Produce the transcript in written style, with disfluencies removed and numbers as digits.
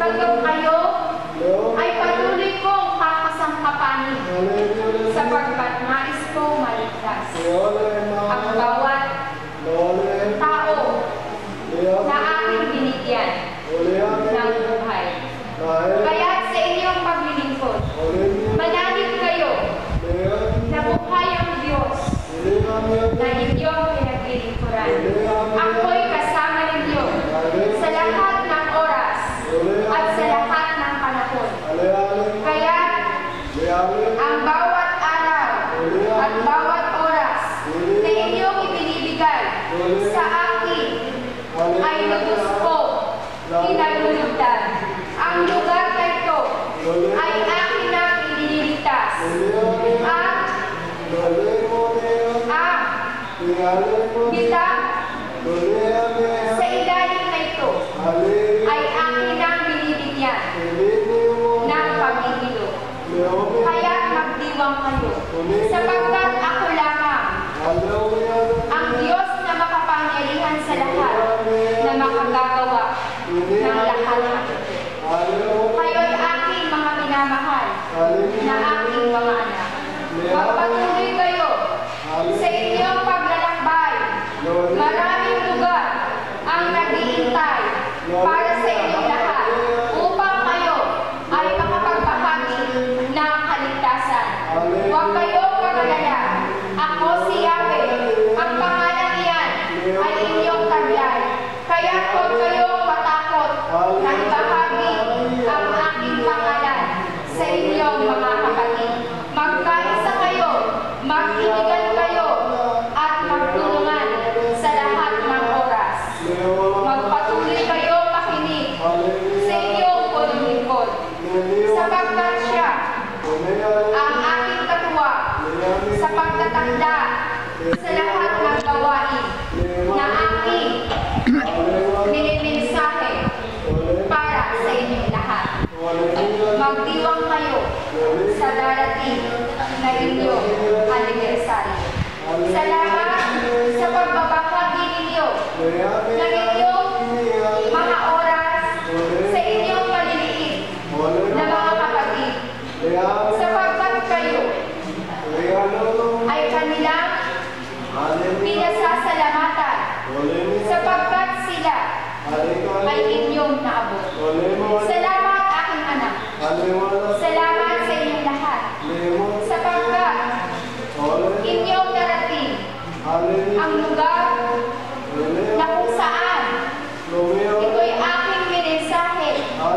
Pagkat kayo ay patuloy kong kakasangkapanin sapagkat nais kong maligtas ang bawat tao na aking binigyan ng buhay. Kaya sa inyong paglilingkod, manalip kayo na buhay ang Diyos na inyong pinaglilingkuran. Ako'y kasama ninyo sa lahat ng oras at sa lahat ng panahon. Kaya ang bawat araw at bawat oras na inyong ibinibigay sa akin ay lubos ko kinalulugdan. Ang lugar na ito ay akin na iniligtas at bitang sa ilalim na ito ay akin ang binibigyan ng paghihilo. Kaya magdiwang kayo, sapagkat ako lamang ang Diyos na makapangyarihan sa lahat na makagagawa ng lahat ng ito. Kayo'y aking mga minamahal na aking mga anak. Magpatuloy kayo sa inyong paglalakbay. Maraming lugar ang nag-iintay para sa inyong lahat upang kayo ay makapagbahagi ng kaligtasan. Huwag kayong magalala. Ako si Yahweh. Ang pangalan iyan ay inyong taglay. Kaya huwag kayong matakot na ibahagi ang aking pangalan sa inyong mga kapatid. Magkaisa kayo, magkinigan kayo, at magtulungan sa lahat ng oras. Magpatuloy kayo makinig sa inyong pulong-lingkod, sapagkat siya ang aking katuwa sa pagtatanda sa lahat ng gawain na aking minimensahe para sa inyong lahat. Magdiwang kayo sa darating na inyong anibersaryo. Salamat sa pagbabahagi ninyo ng inyong mga oras sa inyong maliliit na mga kapatid, sapagkat kayo ay kanilang pinasasalamatan sapagkat sila ay